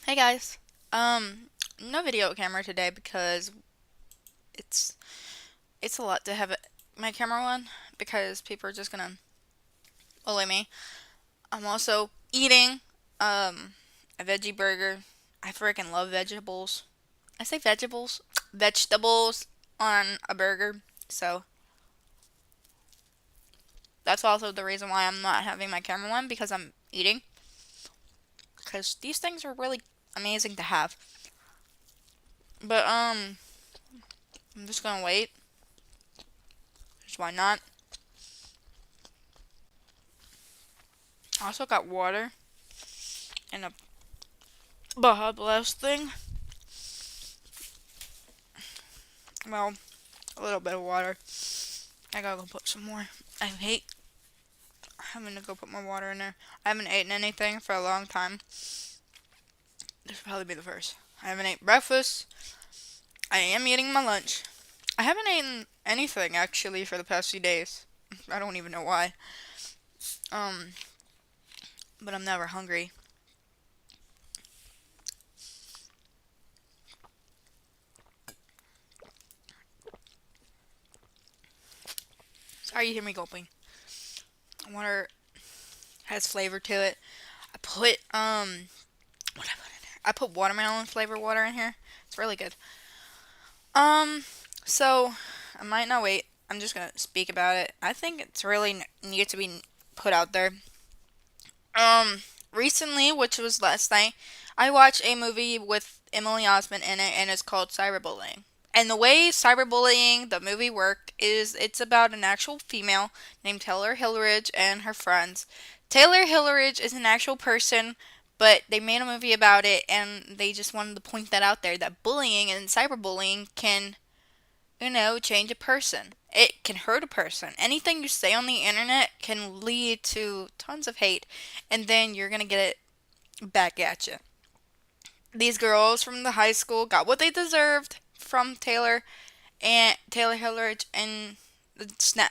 Hey guys. No video camera today because it's it's a lot to have my camera on because people are just gonna bully me. I'm also eating a veggie burger. I freaking love vegetables. I say vegetables, vegetables on a burger. So that's also the reason why I'm not having my camera on because I'm eating. Because these things are really amazing to have. But I'm just gonna wait. Just why not? I also got water and a Baja Blast thing. Well, a little bit of water. I gotta go put some more. I hate having to go put more water in there. I haven't eaten anything for a long time. This will probably be the first. I haven't eaten breakfast. I am eating my lunch. I haven't eaten anything actually for the past few days. I don't even know why. Um, but I'm never hungry. Sorry you hear me gulping. Water has flavor to it. I put what I put in there. I put watermelon flavor water in here. It's really good. Um, so I might not wait. I'm just gonna speak about it. I think it's really needed to be put out there. Um, Recently, which was last night, I watched a movie with Emily Osment in it, and it's called Cyberbullying. And the way cyberbullying, the movie, worked is it's about an actual female named Taylor Hillridge and her friends. Taylor Hillridge is an actual person, but they made a movie about it, and they just wanted to point that out there that bullying and cyberbullying can change a person. It can hurt a person. Anything you say on the internet can lead to tons of hate, and then you're gonna get it back at you. These girls from the high school got what they deserved from Taylor Hillridge, and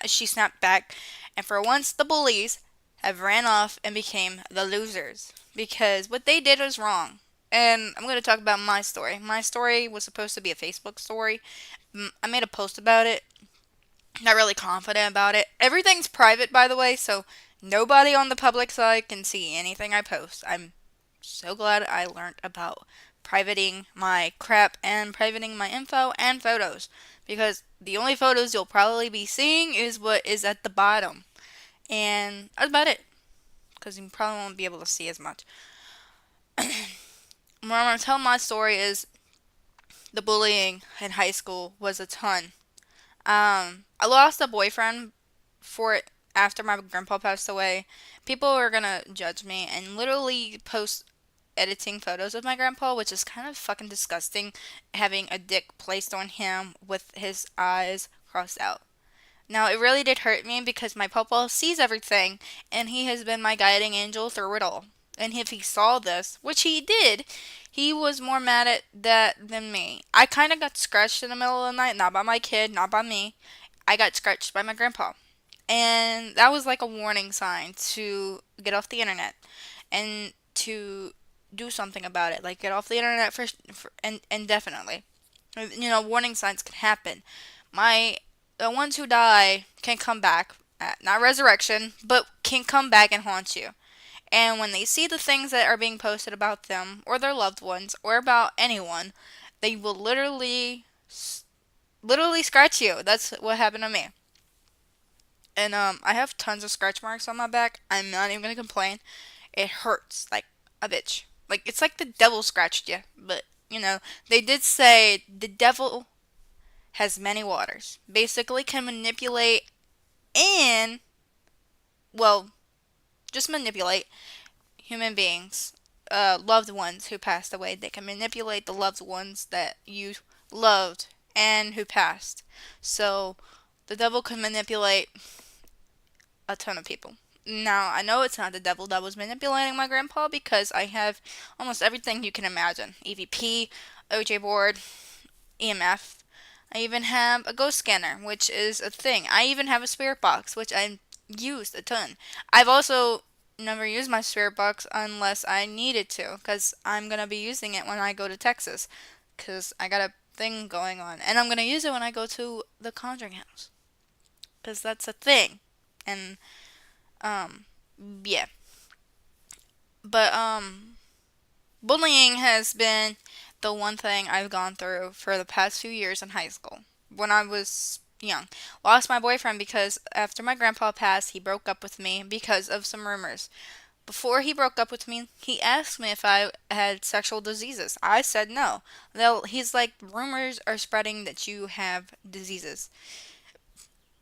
she snapped back. And for once, the bullies have ran off and became the losers because what they did was wrong. And I'm going to talk about my story. My story was supposed to be a Facebook story. I made a post about it. Not really confident about it. Everything's private, by the way, so nobody on the public side can see anything I post. I'm so glad I learned about privating my crap and privating my info and photos because the only photos you'll probably be seeing is what is at the bottom. And that's about it because you probably won't be able to see as much. What I'm going to tell my story is the bullying in high school was a ton. I lost a boyfriend for it after my grandpa passed away. People were gonna judge me and literally post editing photos of my grandpa, which is kind of fucking disgusting, having a dick placed on him with his eyes crossed out. Now, it really did hurt me because my papa sees everything, and he has been my guiding angel through it all. And if he saw this, which he did, he was more mad at that than me. I kind of got scratched in the middle of the night, not by my kid, not by me. I got scratched by my grandpa. And that was like a warning sign to get off the internet and to do something about it. Like, get off the internet for and indefinitely. Warning signs can happen. My the ones who die can come back, not resurrection, but can come back and haunt you. And when they see the things that are being posted about them or their loved ones or about anyone, they will literally scratch you. That's what happened to me. And I have tons of scratch marks on my back. I'm not even gonna complain. It hurts like a bitch. Like it's like the devil scratched you. But they did say the devil has many waters. Basically, can manipulate and well, just manipulate human beings, loved ones who passed away. They can manipulate the loved ones that you loved and who passed. So the devil can manipulate a ton of people. Now, I know it's not the devil that was manipulating my grandpa because I have almost everything you can imagine: EVP, OJ board, EMF. I even have a ghost scanner, which is a thing. I even have a spirit box, which I used a ton. I've also never use my spirit box unless I needed to, because I'm gonna be using it when I go to Texas, because I got a thing going on, and I'm gonna use it when I go to the Conjuring House, because that's a thing, and um, yeah, but bullying has been the one thing I've gone through for the past few years in high school. When I was young, lost my boyfriend because after my grandpa passed, he broke up with me because of some rumors. Before he broke up with me, he asked me if I had sexual diseases. I said no. He's like, rumors are spreading that you have diseases.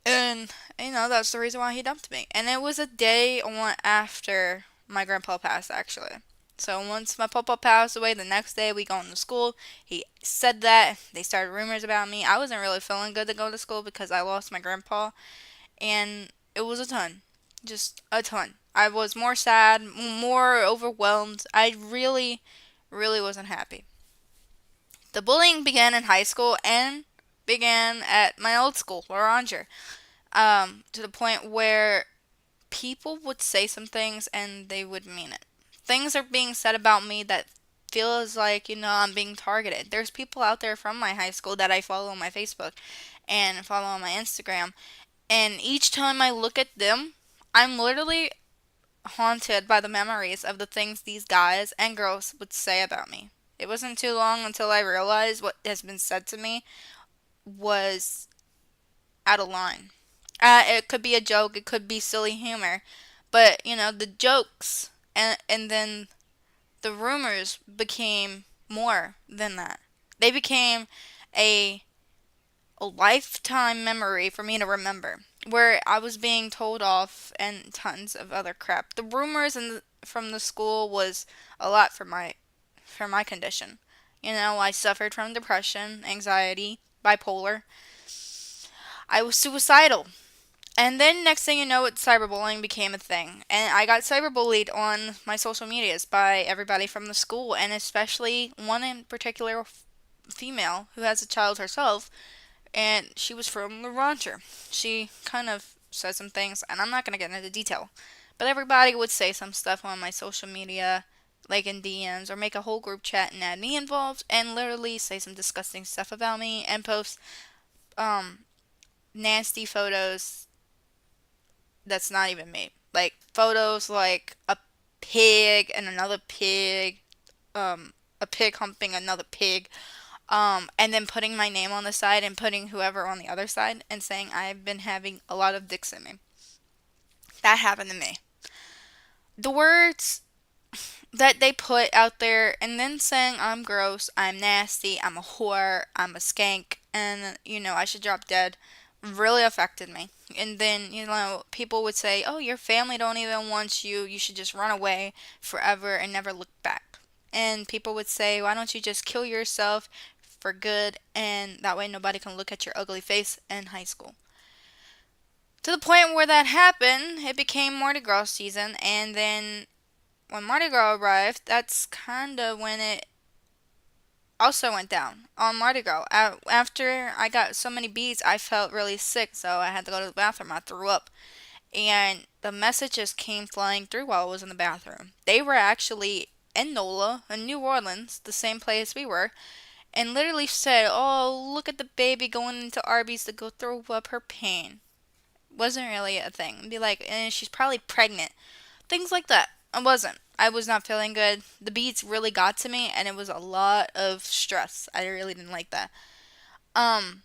And, that's the reason why he dumped me. And it was a day on after my grandpa passed, actually. So once my papa passed away, the next day we go into school. He said that. They started rumors about me. I wasn't really feeling good to go to school because I lost my grandpa. And it was a ton. Just a ton. I was more sad, more overwhelmed. I really, really wasn't happy. The bullying began in high school and began at my old school, Loranger, to the point where people would say some things and they would mean it. Things are being said about me that feels like, I'm being targeted. There's people out there from my high school that I follow on my Facebook and follow on my Instagram, and each time I look at them, I'm literally haunted by the memories of the things these guys and girls would say about me. It wasn't too long until I realized what has been said to me was out of line. It could be a joke, it could be silly humor, but the jokes and then the rumors became more than that. They became a a lifetime memory for me to remember, where I was being told off and tons of other crap. The rumors from the school was a lot for my condition. I suffered from depression, anxiety, bipolar. I was suicidal. And then next thing you know, cyberbullying became a thing. And I got cyberbullied on my social medias by everybody from the school, and especially one in particular female who has a child herself, and she was from the rancher. She kind of said some things, and I'm not going to get into detail, but everybody would say some stuff on my social media, like in DMs, or make a whole group chat and add me involved, and literally say some disgusting stuff about me, and post um, nasty photos that's not even me. Like photos like a pig and another pig, a pig humping another pig, and then putting my name on the side and putting whoever on the other side and saying I've been having a lot of dicks in me. That happened to me. The words that they put out there, and then saying I'm gross, I'm nasty, I'm a whore, I'm a skank, and I should drop dead, really affected me. And then people would say, "Oh, your family don't even want you. You should just run away forever and never look back." And people would say, "Why don't you just kill yourself for good, and that way nobody can look at your ugly face in high school." To the point where that happened, it became Mardi Gras season, and then when Mardi Gras arrived, that's kind of when it also went down on Mardi Gras. After I got so many beads, I felt really sick, so I had to go to the bathroom. I threw up. And the messages came flying through while I was in the bathroom. They were actually in NOLA, in New Orleans, the same place we were, and literally said, "Oh, look at the baby going into Arby's to go throw up her pain." Wasn't really a thing. Be like, she's probably pregnant. Things like that. I wasn't. I was not feeling good. The beats really got to me, and it was a lot of stress. I really didn't like that. Um,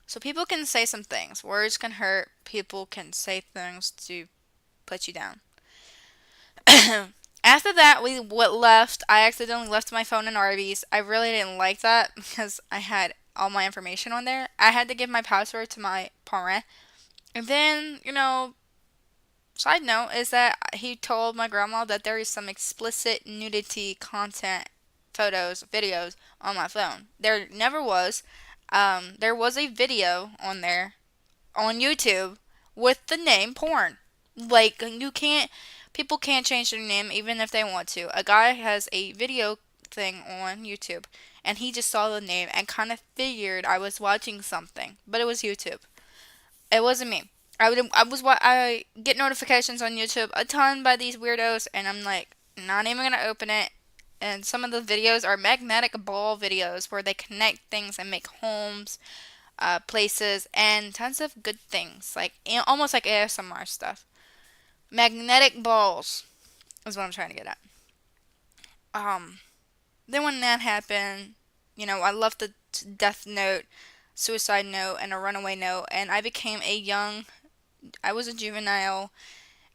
so people can say some things. Words can hurt. People can say things to put you down. After that, we left. I accidentally left my phone in Arby's. I really didn't like that because I had all my information on there. I had to give my password to my parent. And then, side note is that he told my grandma that there is some explicit nudity content, photos, videos on my phone. There never was. There was a video on there on YouTube with the name porn. Like, people can't change their name even if they want to. A guy has a video thing on YouTube, and he just saw the name and kind of figured I was watching something, but it was YouTube. It wasn't me. I get notifications on YouTube a ton by these weirdos, and I'm like, not even gonna open it. And some of the videos are magnetic ball videos where they connect things and make homes, places, and tons of good things, like almost like ASMR stuff. Magnetic balls is what I'm trying to get at. Um, then when that happened, I left the death note, suicide note, and a runaway note, and I was a juvenile.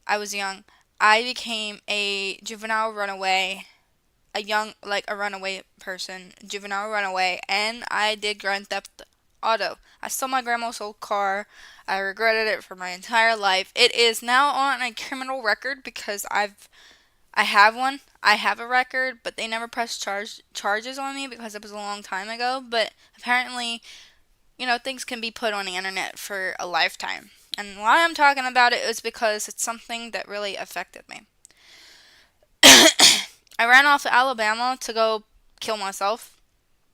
I was young. I became a juvenile runaway, a runaway person, juvenile runaway, and I did Grand Theft Auto. I stole my grandma's old car. I regretted it for my entire life. It is now on a criminal record because I have one. I have a record, but they never pressed charges on me because it was a long time ago. But apparently, things can be put on the internet for a lifetime. And why I'm talking about it is because it's something that really affected me. I ran off to Alabama to go kill myself,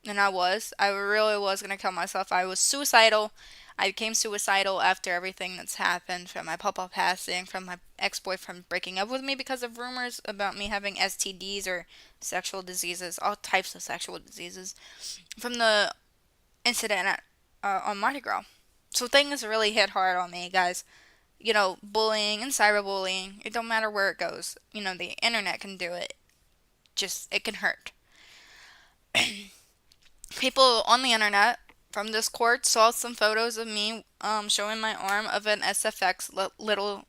and I was. I really was gonna kill myself. I was suicidal. I became suicidal after everything that's happened, from my papa passing, from my ex-boyfriend breaking up with me because of rumors about me having STDs or sexual diseases, all types of sexual diseases, from the incident on Mardi Gras. So things really hit hard on me, guys. Bullying and cyberbullying, it don't matter where it goes. The internet can do it. Just, it can hurt. People on the internet from Discord saw some photos of me showing my arm of an SFX little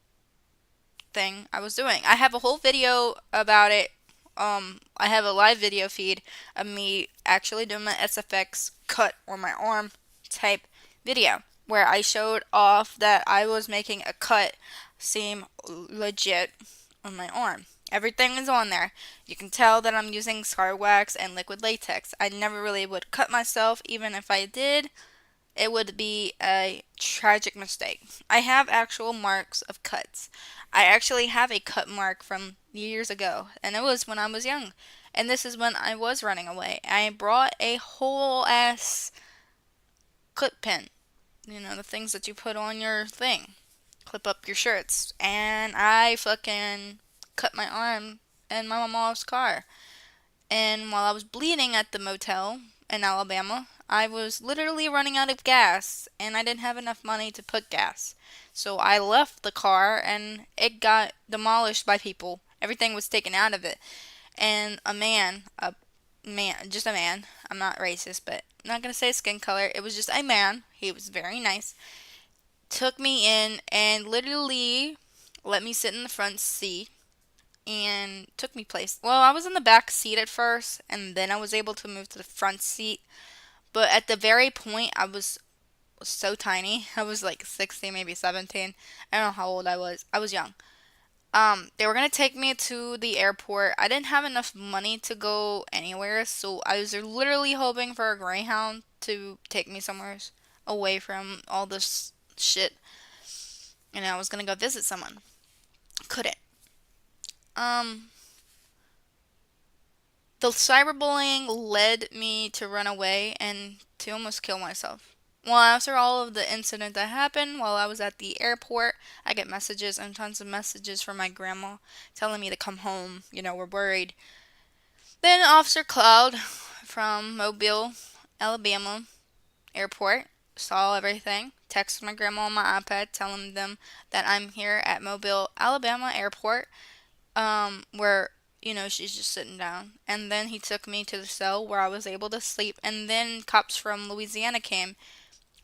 thing I was doing. I have a whole video about it. I have a live video feed of me actually doing my SFX cut on my arm type video where I showed off that I was making a cut seem legit on my arm. Everything is on there. You can tell that I'm using scar wax and liquid latex. I never really would cut myself. Even if I did, it would be a tragic mistake. I have actual marks of cuts. I actually have a cut mark from years ago, and it was when I was young. And this is when I was running away. I brought a whole ass clip pin. The things that you put on your thing. Clip up your shirts. And I fucking cut my arm in my mom's car. And while I was bleeding at the motel in Alabama, I was literally running out of gas, and I didn't have enough money to put gas. So I left the car, and it got demolished by people. Everything was taken out of it. And just a man, I'm not racist, but I'm not gonna say skin color, it was just a man, he was very nice, took me in and literally let me sit in the front seat and took me place. Well, I was in the back seat at first, and then I was able to move to the front seat. But at the very point, was so tiny. I was like 16, maybe 17. I don't know how old I was. I was young. They were gonna take me to the airport. I didn't have enough money to go anywhere, so I was literally hoping for a Greyhound to take me somewhere away from all this shit. And I was gonna go visit someone. Couldn't. Um, The cyberbullying led me to run away and to almost kill myself. Well, after all of the incident that happened while I was at the airport, I get messages and tons of messages from my grandma telling me to come home. We're worried. Then Officer Cloud from Mobile, Alabama airport saw everything, texted my grandma on my iPad telling them that I'm here at Mobile, Alabama airport, where she's just sitting down. And then he took me to the cell where I was able to sleep. And then cops from Louisiana came,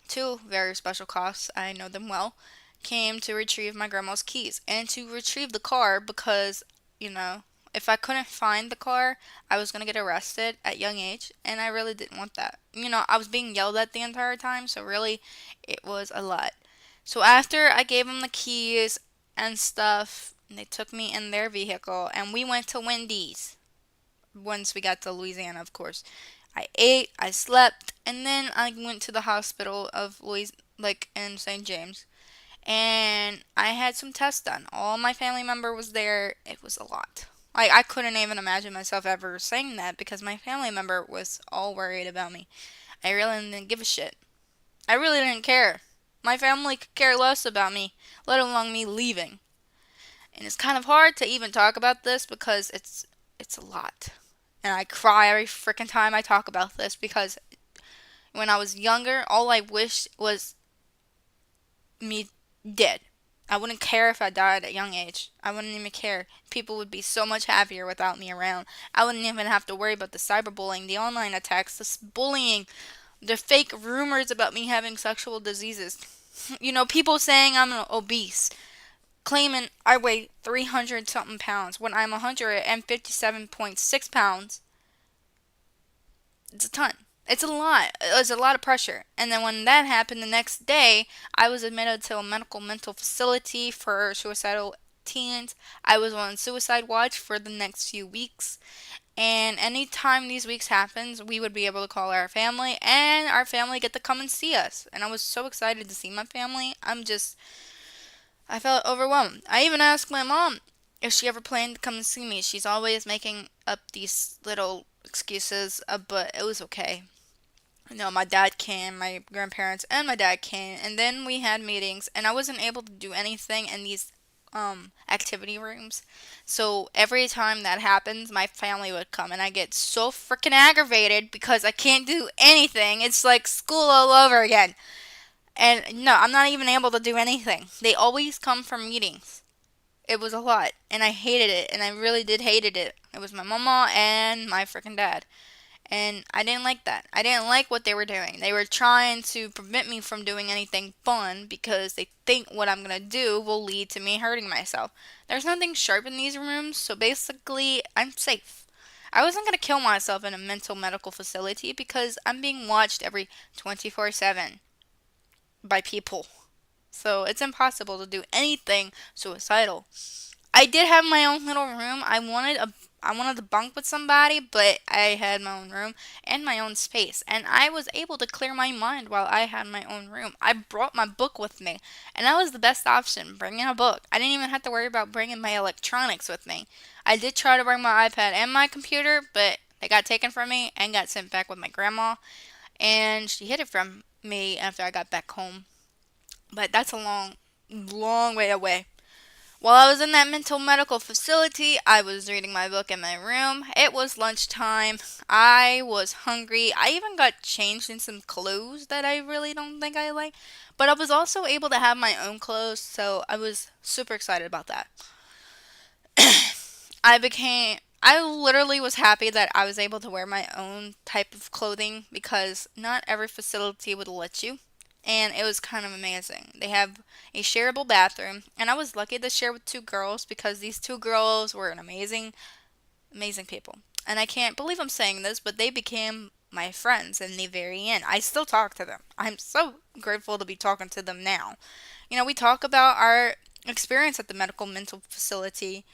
two very special cops, I know them well, came to retrieve my grandma's keys and to retrieve the car because, if I couldn't find the car, I was going to get arrested at young age. And I really didn't want that. I was being yelled at the entire time. So really, it was a lot. So after I gave them the keys and stuff, they took me in their vehicle and we went to Wendy's. Once we got to Louisiana, of course. I ate, I slept, and then I went to the hospital of in St. James. And I had some tests done. All my family member was there. It was a lot. I couldn't even imagine myself ever saying that because my family member was all worried about me. I really didn't give a shit. I really didn't care. My family could care less about me, let alone me leaving. And it's kind of hard to even talk about this because it's a lot. And I cry every freaking time I talk about this because when I was younger, all I wished was me dead. I wouldn't care if I died at a young age. I wouldn't even care. People would be so much happier without me around. I wouldn't even have to worry about the cyberbullying, the online attacks, the bullying, the fake rumors about me having sexual diseases. You know, people saying I'm obese, claiming I weigh 300 something pounds when I'm 157.6 pounds. It's a ton. It's a lot. It's a lot of pressure. And then when that happened the next day, I was admitted to a medical mental facility for suicidal teens. I was on suicide watch for the next few weeks. And anytime these weeks happens, we would be able to call our family and our family get to come and see us. And I was so excited to see my family. I felt overwhelmed. I even asked my mom if she ever planned to come and see me. She's always making up these little excuses, but it was okay. No, my dad came, my grandparents, and my dad came, and then we had meetings, and I wasn't able to do anything in these activity rooms. So every time that happens, my family would come, and I get so freaking aggravated because I can't do anything. It's like school all over again. And no, I'm not even able to do anything. They always come for meetings. It was a lot, and I hated it, and I really did hated it. It was my mama and my freaking dad. And I didn't like that. I didn't like what they were doing. They were trying to prevent me from doing anything fun because they think what I'm going to do will lead to me hurting myself. There's nothing sharp in these rooms, so basically, I'm safe. I wasn't going to kill myself in a mental medical facility because I'm being watched every 24/7 by people. So it's impossible to do anything suicidal. I did have my own little room. I wanted to bunk with somebody, but I had my own room and my own space, and I was able to clear my mind while I had my own room. I brought my book with me, and that was the best option, bringing a book. I didn't even have to worry about bringing my electronics with me. I did try to bring my iPad and my computer, but they got taken from me and got sent back with my grandma, and she hid it from me after I got back home. But that's a long, long way away. While I was in that mental medical facility, I was reading my book in my room. It was lunchtime. I was hungry. I even got changed in some clothes that I really don't think I like. But I was also able to have my own clothes, so I was super excited about that. I literally was happy that I was able to wear my own type of clothing because not every facility would let you. And it was kind of amazing. They have a shareable bathroom, and I was lucky to share with two girls because these two girls were an amazing, amazing people. And I can't believe I'm saying this, but they became my friends in the very end. I still talk to them. I'm so grateful to be talking to them now. You know, we talk about our experience at the medical facility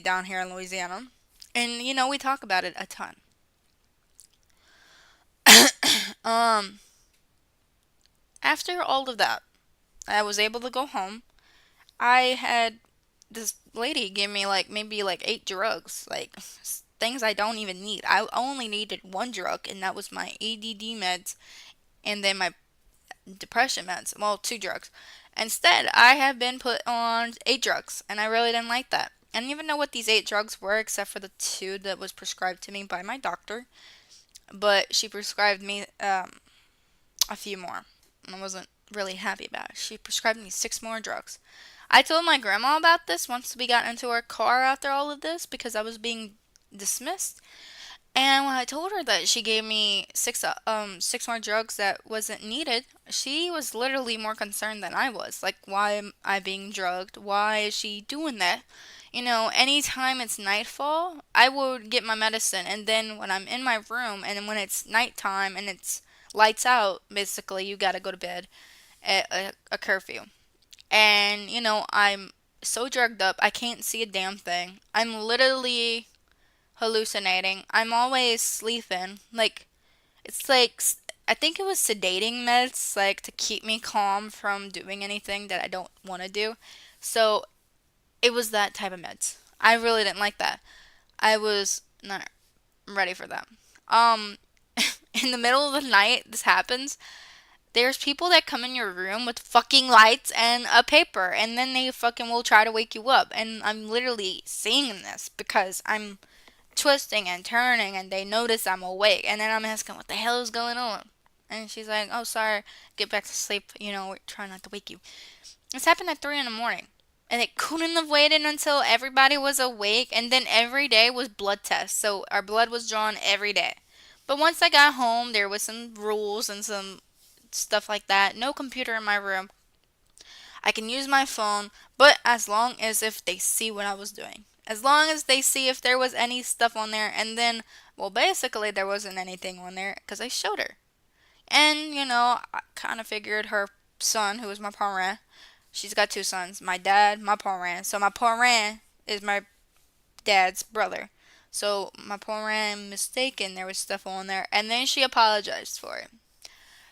down here in Louisiana. And you know, we talk about it a ton. Um, After all of that, I was able to go home. I had this lady give me like maybe like 8 drugs, like things I don't even need. I only needed one drug, and that was my ADD meds and then my depression meds. Well, 2 drugs. Instead, I have been put on 8 drugs, and I really didn't like that. I didn't even know what these 8 drugs were, except for the two that was prescribed to me by my doctor. But she prescribed me a few more. And I wasn't really happy about it. She prescribed me 6 more drugs. I told my grandma about this once we got into our car after all of this because I was being dismissed. And when I told her that she gave me 6 more drugs that wasn't needed, she was literally more concerned than I was. Like, why am I being drugged? Why is she doing that? You know, anytime it's nightfall, I would get my medicine, and then when I'm in my room, and then when it's nighttime and it's lights out, basically, you gotta go to bed at a curfew. And, you know, I'm so drugged up, I can't see a damn thing. I'm literally hallucinating. I'm always sleeping. Like, it's like, I think it was sedating meds, like, to keep me calm from doing anything that I don't want to do. So, it was that type of meds. I really didn't like that. I was not ready for that. Um, in the middle of the night, this happens. There's people that come in your room with fucking lights and a paper, and then they fucking will try to wake you up. And I'm literally seeing this because I'm twisting and turning, and they notice I'm awake. And then I'm asking, what the hell is going on? And she's like, oh, sorry, get back to sleep. We're trying not to wake you. This happened at 3 in the morning. And it couldn't have waited until everybody was awake. And then every day was blood tests. So our blood was drawn every day. But once I got home, there was some rules and some stuff like that. No computer in my room. I can use my phone, but as long as if they see what I was doing. As long as they see if there was any stuff on there. And then, well, basically there wasn't anything on there because I showed her. And, I kind of figured her son, who was my parent, she's got two sons, my dad, my parent. So my parent is my dad's brother. So my parent mistaken there was stuff on there, and then she apologized for it.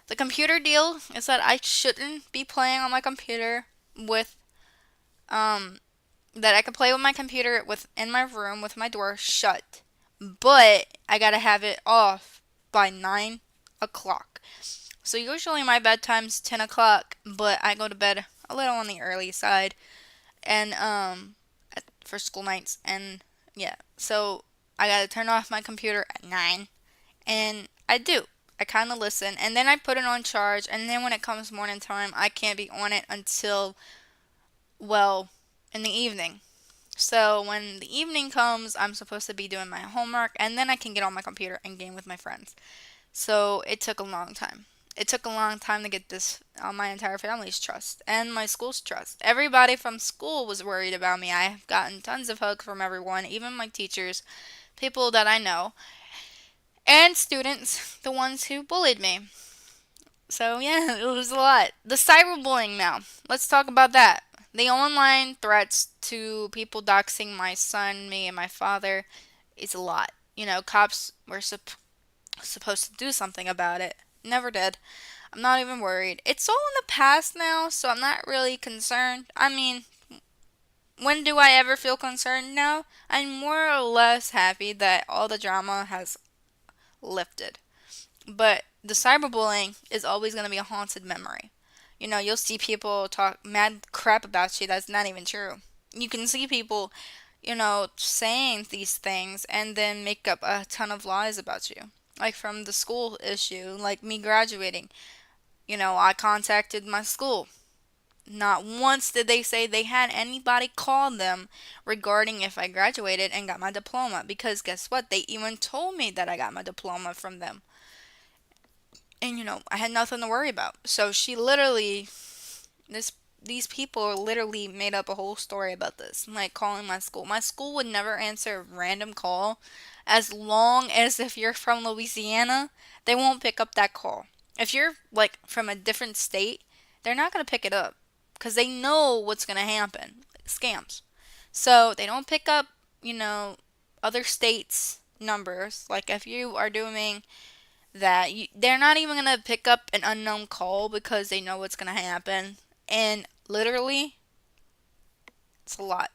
The computer deal is that I shouldn't be playing on my computer with um that I could play with my computer within my room with my door shut. But I gotta have it off by 9 o'clock. So usually my bedtime's 10 o'clock, but I go to bed a little on the early side and for school nights, and yeah. So I gotta turn off my computer at 9, and I do. I kind of listen, and then I put it on charge, and then when it comes morning time, I can't be on it until, well, in the evening. So when the evening comes, I'm supposed to be doing my homework, and then I can get on my computer and game with my friends. So it took a long time. It took a long time to get this my entire family's trust and my school's trust. Everybody from school was worried about me. I've gotten tons of hugs from everyone, even my teachers, people that I know, and students, the ones who bullied me. So yeah, it was a lot. The cyberbullying now. Let's talk about that. The online threats to people doxing my son, me, and my father is a lot. Cops were supposed to do something about it. Never did. I'm not even worried. It's all in the past now, so I'm not really concerned. I mean, when do I ever feel concerned now? I'm more or less happy that all the drama has lifted. But the cyberbullying is always going to be a haunted memory. You'll see people talk mad crap about you that's not even true. You can see people, saying these things and then make up a ton of lies about you. Like from the school issue, like me graduating. I contacted my school. Not once did they say they had anybody call them regarding if I graduated and got my diploma. Because guess what? They even told me that I got my diploma from them. And I had nothing to worry about. So she literally, this these people literally made up a whole story about this, like calling my school. My school would never answer a random call. As long as if you're from Louisiana, they won't pick up that call. If you're like from a different state, they're not going to pick it up because they know what's going to happen. Like, scams. So they don't pick up, other states' numbers. Like if you are doing that, they're not even going to pick up an unknown call because they know what's going to happen. And literally, it's a lot.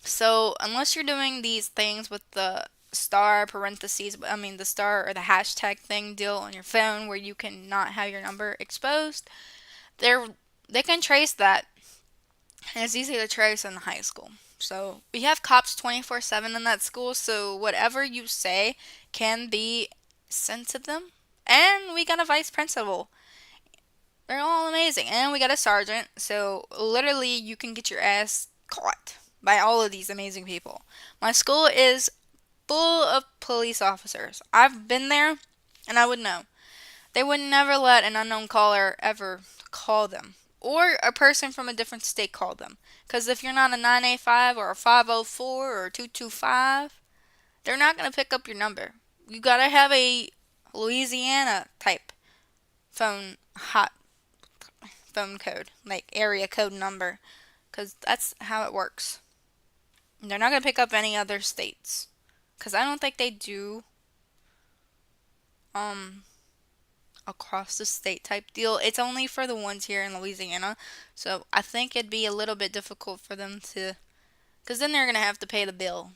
So, unless you're doing these things with the star parentheses, the star or the hashtag thing deal on your phone where you can not have your number exposed, they're they can trace that, and it's easy to trace in high school. So, we have cops 24/7 in that school, so whatever you say can be sent to them. And we got a vice principal. They're all amazing. And we got a sergeant, so literally you can get your ass caught by all of these amazing people. My school is full of police officers. I've been there, and I would know. They would never let an unknown caller ever call them. Or a person from a different state call them. Because if you're not a 985 or a 504 or a 225, they're not going to pick up your number. You gotta have a Louisiana type phone hot phone code, like area code number, because that's how it works. They're not going to pick up any other states, because I don't think they do um across the state type deal. It's only for the ones here in Louisiana, so I think it'd be a little bit difficult for them to, because then they're going to have to pay the bill.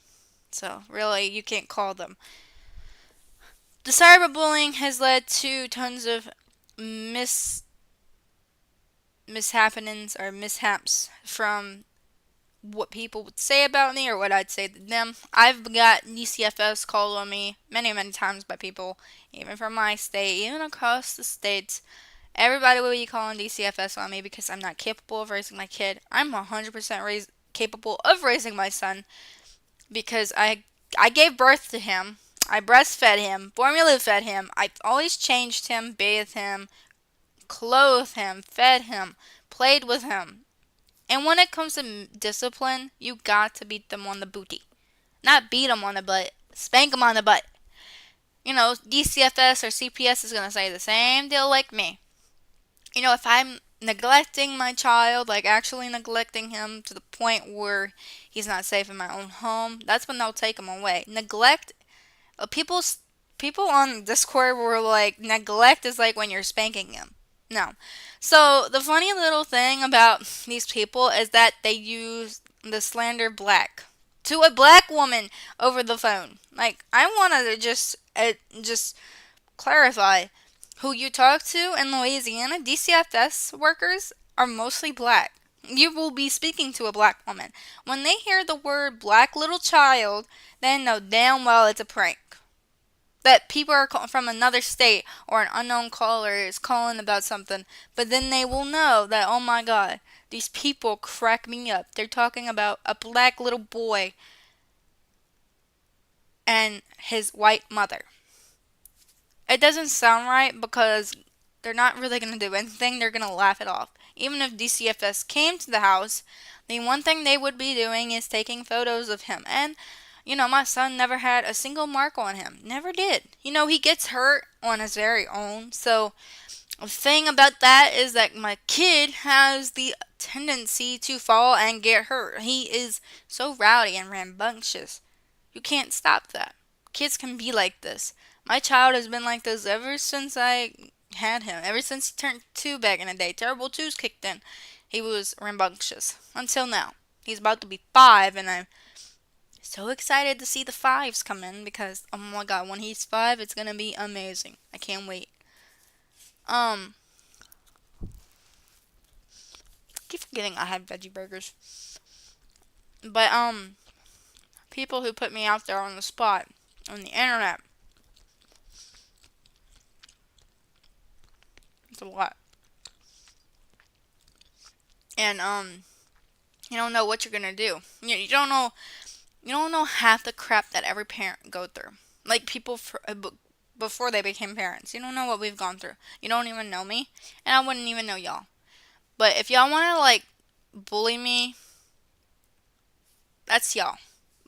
So really, you can't call them. The cyberbullying has led to tons of mis mishappenings or mishaps from what people would say about me or what I'd say to them. I've got DCFS called on me many, many times by people, even from my state, even across the states. Everybody will be calling DCFS on me because I'm not capable of raising my kid. I'm 100% capable of raising my son because I gave birth to him. I breastfed him, formula fed him. I've always changed him, bathed him, clothed him, fed him, played with him. And when it comes to discipline, you got to beat them on the booty. Not beat them on the butt, spank them on the butt. DCFS or CPS is going to say the same deal like me. If I'm neglecting my child, like actually neglecting him to the point where he's not safe in my own home, that's when they'll take him away. Neglect, people on Discord were like, neglect is like when you're spanking him. No. So the funny little thing about these people is that they use the slander black to a black woman over the phone. Like, I wanted to just clarify who you talk to in Louisiana. DCFS workers are mostly black. You will be speaking to a black woman. When they hear the word black little child, they know damn well it's a prank. That people are from another state or an unknown caller is calling about something, but then they will know that, oh my god, these people crack me up. They're talking about a black little boy and his white mother. It doesn't sound right because they're not really going to do anything. They're going to laugh it off. Even if DCFS came to the house, the one thing they would be doing is taking photos of him. And, my son never had a single mark on him. Never did. He gets hurt on his very own. So, the thing about that is that my kid has the tendency to fall and get hurt. He is so rowdy and rambunctious. You can't stop that. Kids can be like this. My child has been like this ever since I had him. Ever since he turned 2 back in the day. Terrible twos kicked in. He was rambunctious. Until now. He's about to be 5 and I'm so excited to see the 5s come in because, oh my god, when he's 5, it's gonna be amazing. I can't wait. Keep forgetting I have veggie burgers. But, people who put me out there on the spot on the internet, it's a lot. And, you don't know what you're gonna do. You don't know. You don't know half the crap that every parent go through. Like people before they became parents. You don't know what we've gone through. You don't even know me, and I wouldn't even know y'all. But if y'all want to like bully me, that's y'all.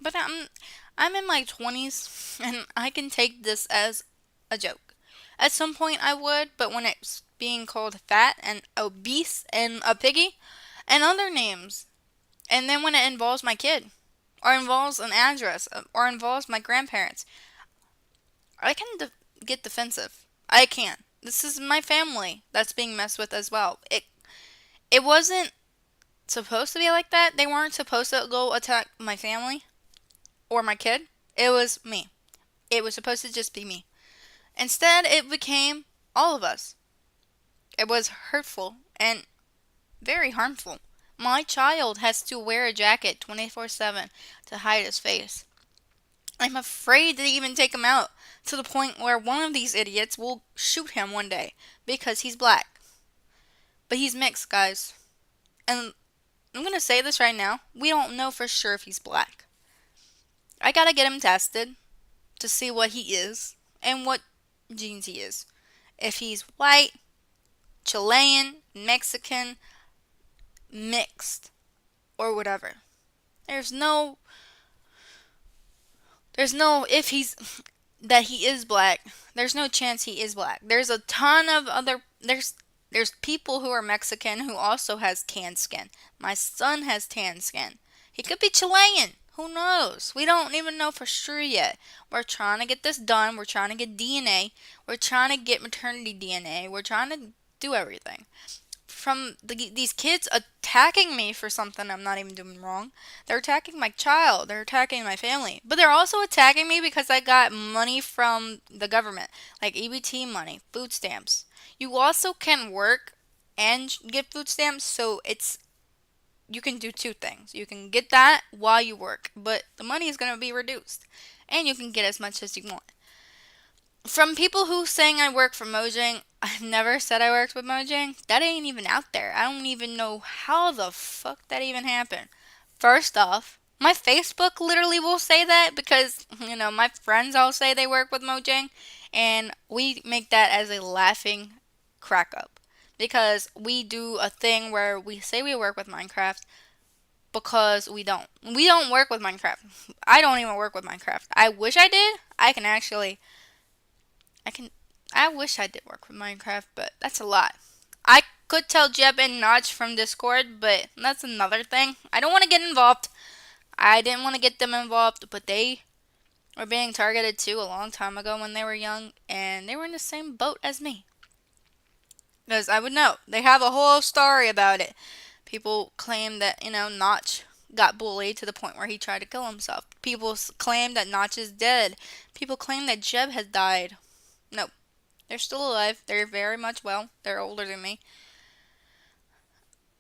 But I'm in my 20s, and I can take this as a joke. At some point I would, but when it's being called fat and obese and a piggy and other names, and then when it involves my kid or involves an address or involves my grandparents, I can get defensive. I can. This is my family that's being messed with as well. It wasn't supposed to be like that. They weren't supposed to go attack my family or my kid. It was me. It was supposed to just be me. Instead, it became all of us. It was hurtful and very harmful. My child has to wear a jacket 24/7 to hide his face. I'm afraid to even take him out to the point where one of these idiots will shoot him one day because he's black. But he's mixed, guys. And I'm going to say this right now. We don't know for sure if he's black. I got to get him tested to see what he is and what genes he is. If he's white, Chilean, Mexican, mixed, or whatever. There's no if he's that he is black. There's no chance he is black. There's a ton of other there's people who are Mexican who also has tan skin. My son has tan skin. He could be Chilean. Who knows? We don't even know for sure yet. We're trying to get this done. We're trying to get DNA. We're trying to get maternity DNA. We're trying to do everything. from these kids attacking me for something I'm not even doing wrong. They're attacking my child. They're attacking my family. But they're also attacking me because I got money from the government, like EBT money, food stamps. You also can work and get food stamps, so it's you can do two things. You can get that while you work, but the money is going to be reduced, and you can get as much as you want. From people who saying I work for Mojang, I've never said I worked with Mojang. That ain't even out there. I don't even know how the fuck that even happened. First off, my Facebook literally will say that because, my friends all say they work with Mojang, and we make that as a laughing crack up. Because we do a thing where we say we work with Minecraft because we don't. We don't work with Minecraft. I don't even work with Minecraft. I wish I did. I can. I wish I did work with Minecraft, but that's a lot. I could tell Jeb and Notch from Discord, but that's another thing. I don't want to get involved. I didn't want to get them involved, but they were being targeted too a long time ago when they were young, and they were in the same boat as me. Because I would know. They have a whole story about it. People claim that, Notch got bullied to the point where he tried to kill himself. People claim that Notch is dead. People claim that Jeb has died. No, they're still alive. They're very much well. They're older than me.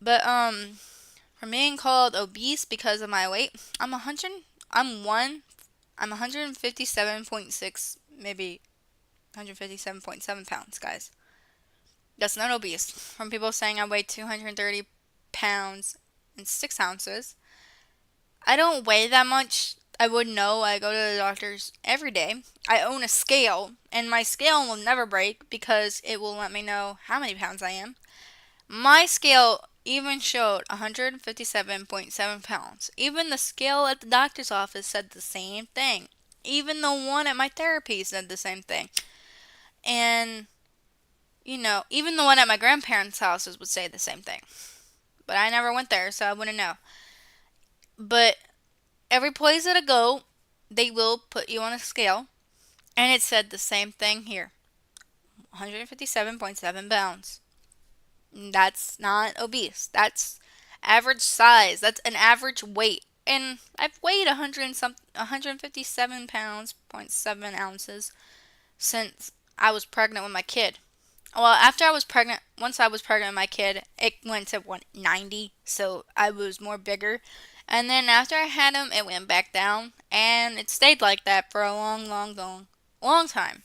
But from being called obese because of my weight, I'm 157.6, maybe 157.7 pounds, guys. That's not obese. From people saying I weigh 230 pounds and 6 ounces. I don't weigh that much. I would know. I go to the doctor's every day. I own a scale, and my scale will never break because it will let me know how many pounds I am. My scale even showed 157.7 pounds. Even the scale at the doctor's office said the same thing. Even the one at my therapy said the same thing. And, even the one at my grandparents' houses would say the same thing. But I never went there, so I wouldn't know. But every place that I go, they will put you on a scale. And it said the same thing here. 157.7 pounds. That's not obese. That's average size. That's an average weight. And I've weighed 157 pounds, 0.7 ounces since I was pregnant with my kid. Well, once I was pregnant with my kid, it went to 190, so I was more bigger. And then after I had him, it went back down, and it stayed like that for a long, long, long, long time.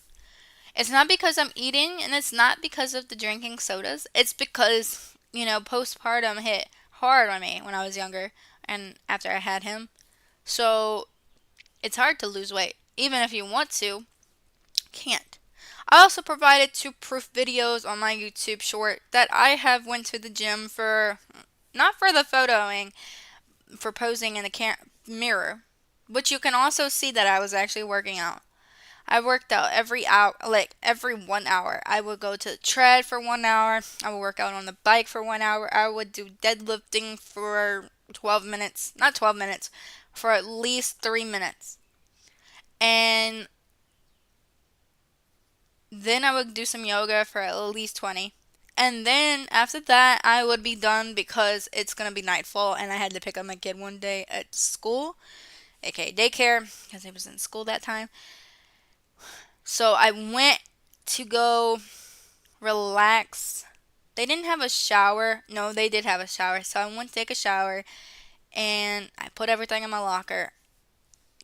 It's not because I'm eating, and it's not because of the drinking sodas. It's because, postpartum hit hard on me when I was younger and after I had him. So it's hard to lose weight. Even if you want to, can't. I also provided 2 proof videos on my YouTube short that I have went to the gym for, not for the photoing, for posing in the mirror. But you can also see that I was actually working out. I worked out every hour, like every 1 hour. I would go to the tread for 1 hour. I would work out on the bike for 1 hour. I would do deadlifting for 12 minutes. Not 12 minutes, for at least 3 minutes. And then I would do some yoga for at least 20. And then after that, I would be done because it's going to be nightfall and I had to pick up my kid one day at school, aka daycare, because he was in school that time. So I went to go relax. They didn't have a shower. No, they did have a shower. So I went to take a shower and I put everything in my locker.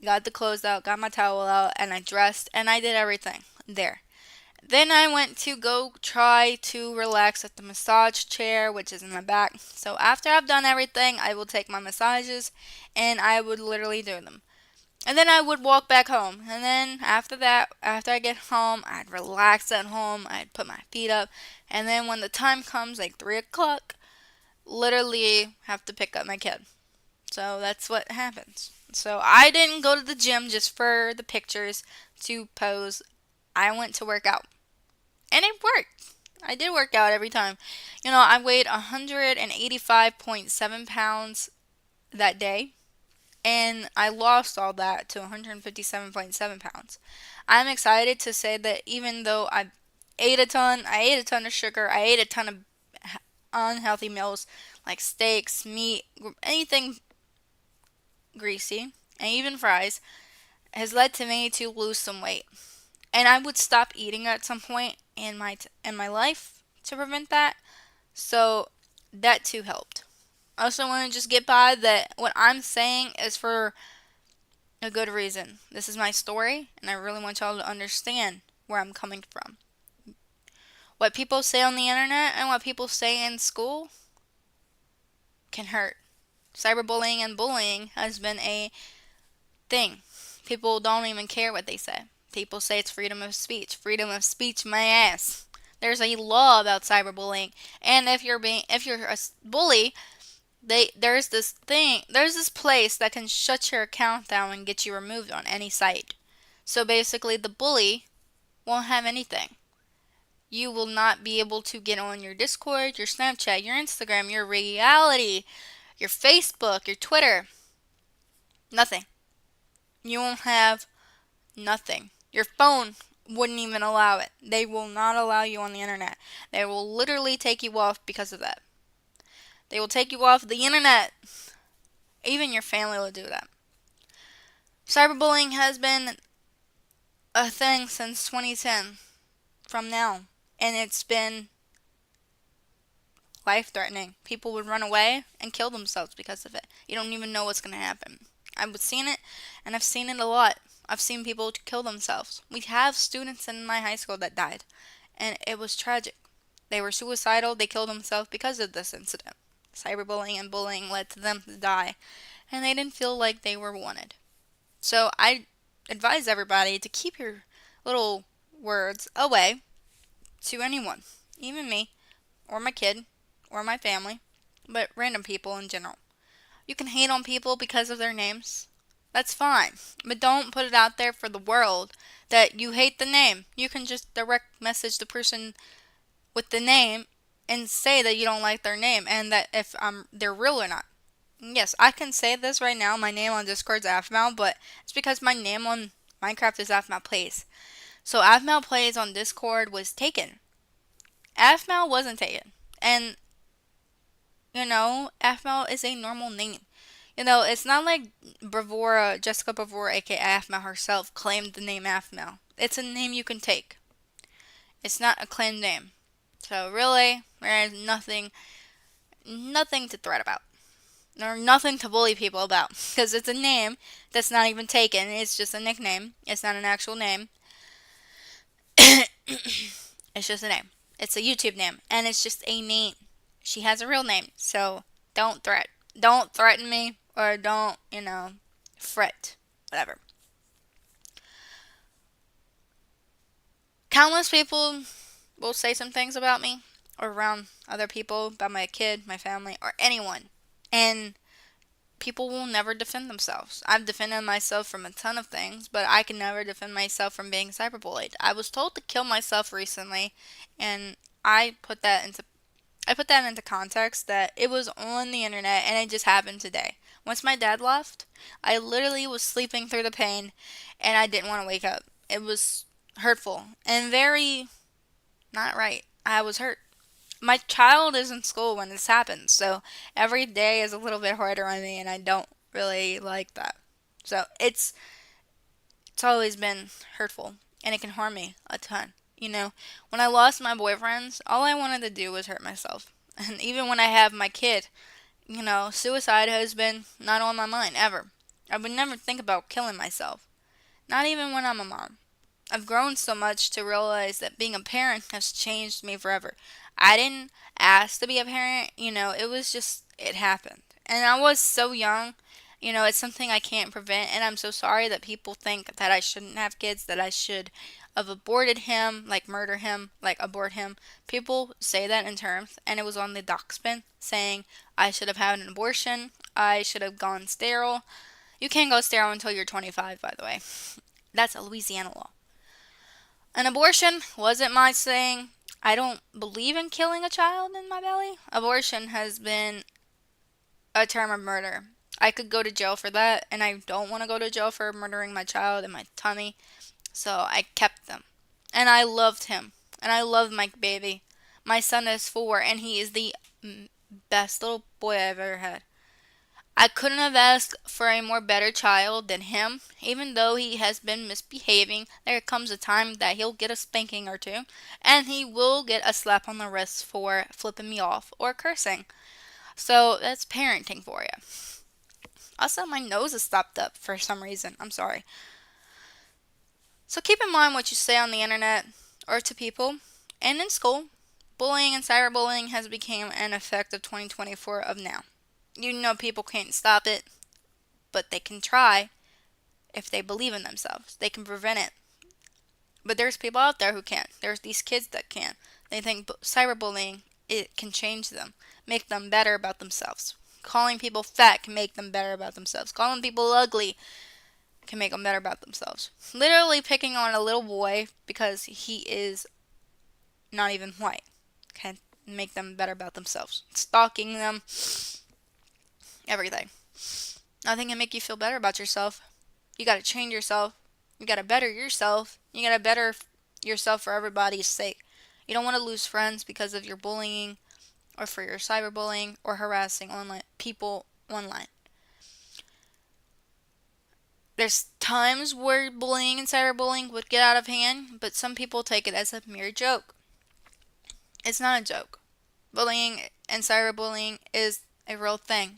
Got the clothes out, got my towel out, and I dressed and I did everything there. Then I went to go try to relax at the massage chair, which is in my back. So after I've done everything, I will take my massages and I would literally do them. And then I would walk back home. And then after that, after I get home, I'd relax at home. I'd put my feet up. And then when the time comes, like 3 o'clock, literally have to pick up my kid. So that's what happens. So I didn't go to the gym just for the pictures to pose. I went to work out. And it worked. I did work out every time. I weighed 185.7 pounds that day. And I lost all that to 157.7 pounds. I'm excited to say that even though I ate a ton of sugar, I ate a ton of unhealthy meals like steaks, meat, anything greasy, and even fries has led to me to lose some weight. And I would stop eating at some point in my life to prevent that. So that too helped. I also want to just get by that what I'm saying is for a good reason. This is my story, and I really want y'all to understand where I'm coming from. What people say on the internet and what people say in school can hurt. Cyberbullying and bullying has been a thing. People don't even care what they say. People say it's freedom of speech. Freedom of speech, my ass. There's a law about cyberbullying, and if you're a bully, there's this place that can shut your account down and get you removed on any site. So basically, the bully won't have anything. You will not be able to get on your Discord, your Snapchat, your Instagram, your reality, your Facebook, your Twitter. Nothing. You won't have nothing. Your phone wouldn't even allow it. They will not allow you on the internet. They will literally take you off because of that. They will take you off the internet. Even your family will do that. Cyberbullying has been a thing since 2010 from now, and it's been life threatening. People would run away and kill themselves because of it. You don't even know what's going to happen. I've seen it, and I've seen it a lot. I've seen people kill themselves. We have students in my high school that died, and it was tragic. They were suicidal, they killed themselves because of this incident. Cyberbullying and bullying led to them to die, and they didn't feel like they were wanted. So I advise everybody to keep your little words away to anyone, even me, or my kid, or my family, but random people in general. You can hate on people because of their names. That's fine. But don't put it out there for the world that you hate the name. You can just direct message the person with the name and say that you don't like their name and that if they're real or not. Yes, I can say this right now. My name on Discord is Afmal, but it's because my name on Minecraft is Afmal Plays. So Afmal Plays on Discord was taken. Afmal wasn't taken. And Afmal is a normal name. It's not like Bravura, Jessica Bravura, aka Afmal herself, claimed the name Afmal. It's a name you can take. It's not a claimed name. So really, there is nothing to threat about. Or nothing to bully people about. Because it's a name that's not even taken. It's just a nickname. It's not an actual name. It's just a name. It's a YouTube name. And it's just a name. She has a real name. So don't threaten me. Or don't, fret. Whatever. Countless people will say some things about me. Or around other people. About my kid, my family, or anyone. And people will never defend themselves. I've defended myself from a ton of things, but I can never defend myself from being cyberbullied. I was told to kill myself recently, and I put that into context that it was on the internet and it just happened today. Once my dad left, I literally was sleeping through the pain and I didn't want to wake up. It was hurtful and very not right. I was hurt. My child is in school when this happens, so every day is a little bit harder on me, and I don't really like that. So it's always been hurtful, and it can harm me a ton. When I lost my boyfriends, all I wanted to do was hurt myself. And even when I have my kid, suicide has been not on my mind ever. I would never think about killing myself, not even when I'm a mom. I've grown so much to realize that being a parent has changed me forever. I didn't ask to be a parent, it was just, it happened. And I was so young, it's something I can't prevent, and I'm so sorry that people think that I shouldn't have kids, that I should have aborted him, like murder him, like abort him. People say that in terms, and it was on the doxpin saying I should have had an abortion, I should have gone sterile. You can't go sterile until you're 25, by the way. That's a Louisiana law. An abortion wasn't my thing. I don't believe in killing a child in my belly. Abortion has been a term of murder. I could go to jail for that, and I don't want to go to jail for murdering my child in my tummy. So I kept them. And I loved him. And I love my baby. My son is 4, and he is the best little boy I've ever had. I couldn't have asked for a more better child than him. Even though he has been misbehaving, there comes a time that he'll get a spanking or two, and he will get a slap on the wrist for flipping me off or cursing. So that's parenting for you. Also, my nose is stopped up for some reason. I'm sorry. So keep in mind what you say on the internet or to people and in school. Bullying and cyberbullying has become an effect of 2024 of now. You know people can't stop it, but they can try if they believe in themselves. They can prevent it. But there's people out there who can't. There's these kids that can. They think cyberbullying, it can change them, make them better about themselves. Calling people fat can make them better about themselves. Calling people ugly can make them better about themselves. Literally picking on a little boy because he is not even white can make them better about themselves. Stalking them, everything. Nothing can make you feel better about yourself. You gotta change yourself. You gotta better yourself. You gotta better yourself for everybody's sake. You don't want to lose friends because of your bullying or for your cyberbullying or harassing online people online. There's times where bullying and cyberbullying would get out of hand, but some people take it as a mere joke. It's not a joke. Bullying and cyberbullying is a real thing.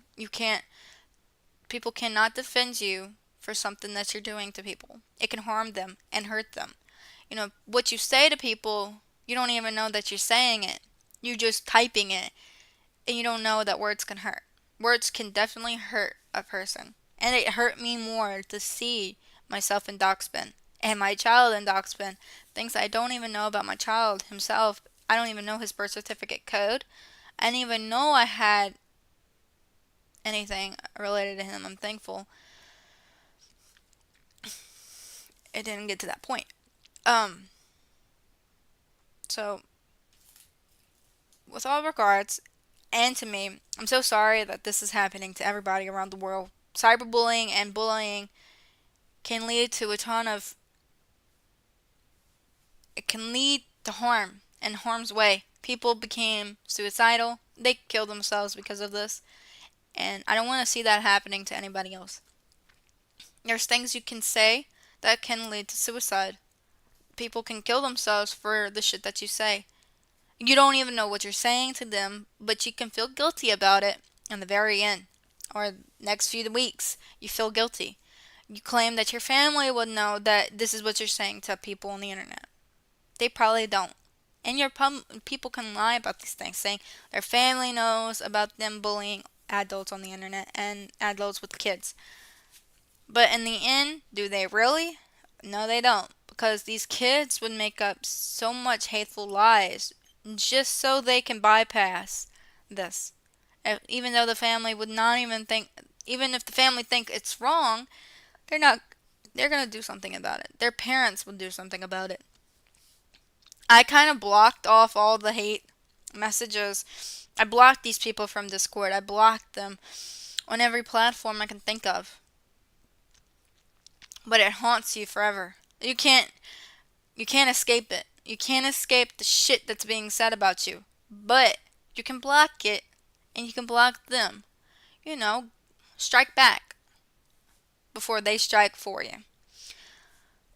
People cannot defend you for something that you're doing to people. It can harm them and hurt them. What you say to people, you don't even know that you're saying it. You're just typing it, and you don't know that words can hurt. Words can definitely hurt a person. And it hurt me more to see myself in Doxbin and my child in Doxbin. Things I don't even know about my child himself. I don't even know his birth certificate code. I didn't even know I had anything related to him. I'm thankful it didn't get to that point. So, with all regards, and to me, I'm so sorry that this is happening to everybody around the world. Cyberbullying and bullying can lead to a ton of. It can lead to harm and harm's way. People became suicidal. They killed themselves because of this. And I don't want to see that happening to anybody else. There's things you can say that can lead to suicide. People can kill themselves for the shit that you say. You don't even know what you're saying to them, but you can feel guilty about it in the very end or next few weeks. You feel guilty. You claim that your family would know that this is what you're saying to people on the internet. They probably don't. And people can lie about these things, saying their family knows about them bullying adults on the internet and adults with kids. But in the end, do they really? No, they don't. Because these kids would make up so much hateful lies just so they can bypass this. Even though the family would not even think, even if the family think it's wrong, they're not, they're going to do something about it. Their parents would do something about it. I kind of blocked off all the hate messages. I blocked these people from Discord. I blocked them on every platform I can think of. But it haunts you forever. You can't escape it. You can't escape the shit that's being said about you. But you can block it and you can block them. Strike back before they strike for you.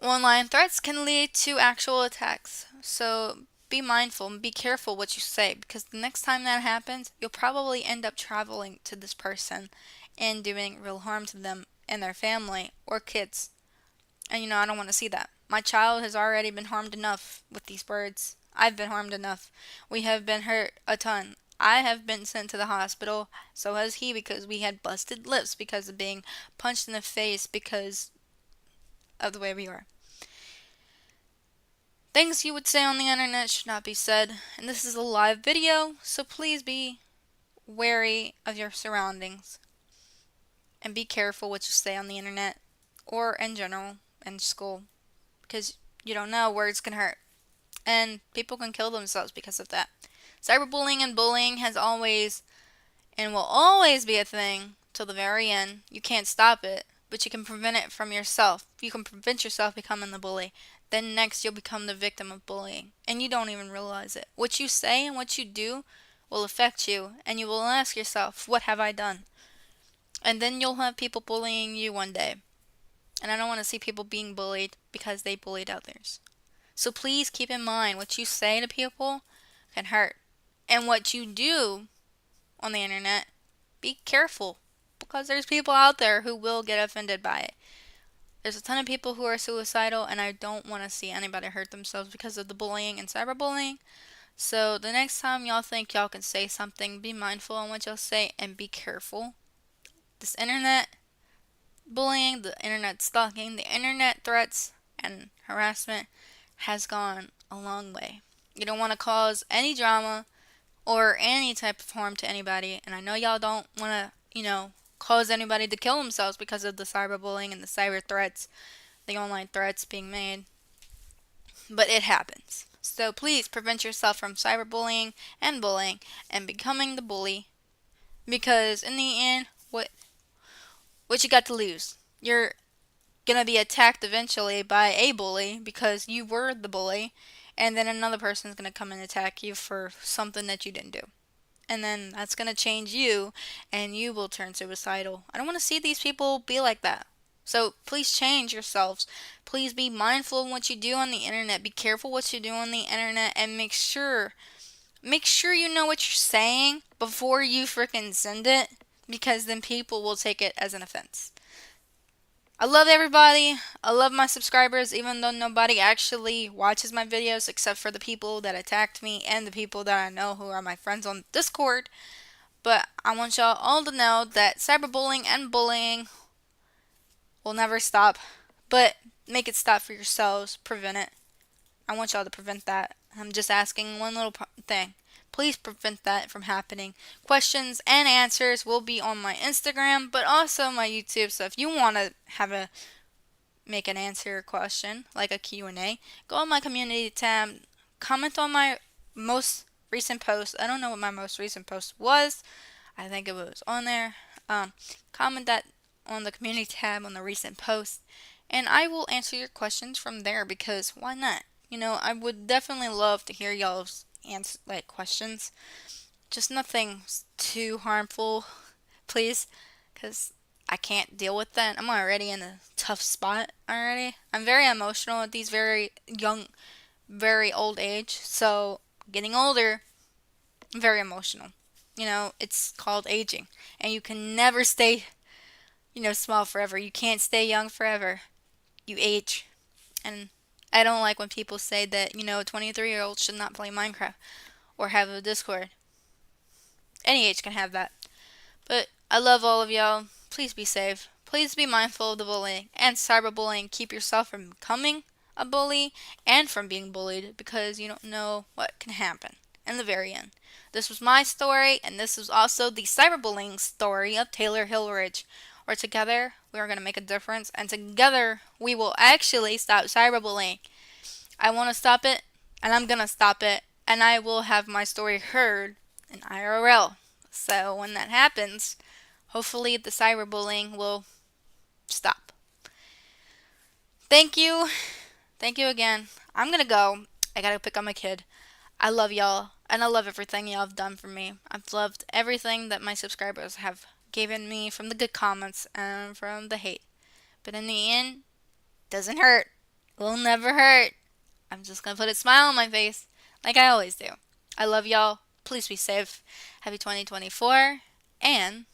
Online threats can lead to actual attacks. So be mindful and be careful what you say, because the next time that happens, you'll probably end up traveling to this person and doing real harm to them and their family or kids. And I don't want to see that. My child has already been harmed enough with these words. I've been harmed enough. We have been hurt a ton. I have been sent to the hospital. So has he, because we had busted lips because of being punched in the face because of the way we are. Things you would say on the internet should not be said. And this is a live video, so please be wary of your surroundings. And be careful what you say on the internet or in general in school. Because you don't know, words can hurt. And people can kill themselves because of that. Cyberbullying and bullying has always and will always be a thing till the very end. You can't stop it, but you can prevent it from yourself. You can prevent yourself becoming the bully. Then next you'll become the victim of bullying. And you don't even realize it. What you say and what you do will affect you, and you will ask yourself, what have I done? And then you'll have people bullying you one day. And I don't want to see people being bullied because they bullied others. So please keep in mind what you say to people can hurt. And what you do on the internet, be careful. Because there's people out there who will get offended by it. There's a ton of people who are suicidal, and I don't want to see anybody hurt themselves because of the bullying and cyberbullying. So the next time y'all think y'all can say something, be mindful on what y'all say and be careful. This internet bullying, the internet stalking, the internet threats, and harassment has gone a long way. You don't want to cause any drama or any type of harm to anybody, and I know y'all don't want to, cause anybody to kill themselves because of the cyberbullying and the cyber threats, the online threats being made, but it happens. So please prevent yourself from cyberbullying and bullying and becoming the bully, because in the end, what you got to lose? You're gonna be attacked eventually by a bully because you were the bully, and then another person's gonna come and attack you for something that you didn't do. And then that's gonna change you, and you will turn suicidal. I don't want to see these people be like that. So please change yourselves. Please be mindful of what you do on the internet. Be careful what you do on the internet, and make sure you know what you're saying before you freaking send it, because then people will take it as an offense. I love everybody. I love my subscribers, even though nobody actually watches my videos except for the people that attacked me and the people that I know who are my friends on Discord. But I want y'all all to know that cyberbullying and bullying will never stop. But make it stop for yourselves. Prevent it. I want y'all to prevent that. I'm just asking one little thing. Please prevent that from happening. Questions and answers will be on my Instagram, but also my YouTube. So if you want to make an answer question, like a Q&A, go on my community tab, comment on my most recent post. I don't know what my most recent post was. I think it was on there. Comment that on the community tab on the recent post, and I will answer your questions from there, because why not? I would definitely love to hear y'all's questions. Just nothing too harmful, please, because I can't deal with that. I'm already in a tough spot already. I'm very emotional at these very young, very old age. So getting older, I'm very emotional. It's called aging, and you can never stay, small forever. You can't stay young forever. You age. And I don't like when people say that, a 23-year-old should not play Minecraft or have a Discord. Any age can have that. But I love all of y'all. Please be safe. Please be mindful of the bullying and cyberbullying. Keep yourself from becoming a bully and from being bullied, because you don't know what can happen in the very end. This was my story, and this is also the cyberbullying story of Taylor Hillridge. Where together we are going to make a difference, and together we will actually stop cyberbullying. I want to stop it, and I'm going to stop it, and I will have my story heard in IRL. So when that happens, hopefully the cyberbullying will stop. Thank you. Thank you again. I'm going to go. I got to pick up my kid. I love y'all, and I love everything y'all have done for me. I've loved everything that my subscribers have given me, from the good comments and from the hate. But in the end, doesn't hurt. Will never hurt. I'm just going to put a smile on my face like I always do. I love y'all. Please be safe. Happy 2024. And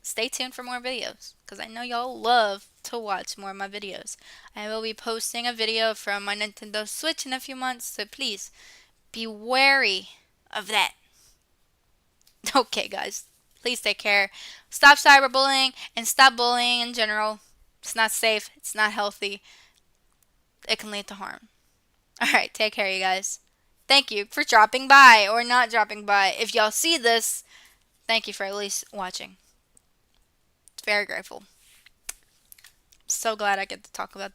stay tuned for more videos, because I know y'all love to watch more of my videos. I will be posting a video from my Nintendo Switch in a few months, so please be wary of that. Okay, guys. Please take care. Stop cyberbullying and stop bullying in general. It's not safe. It's not healthy. It can lead to harm. Alright, take care, you guys. Thank you for dropping by or not dropping by. If y'all see this, thank you for at least watching. It's very grateful. So glad I get to talk about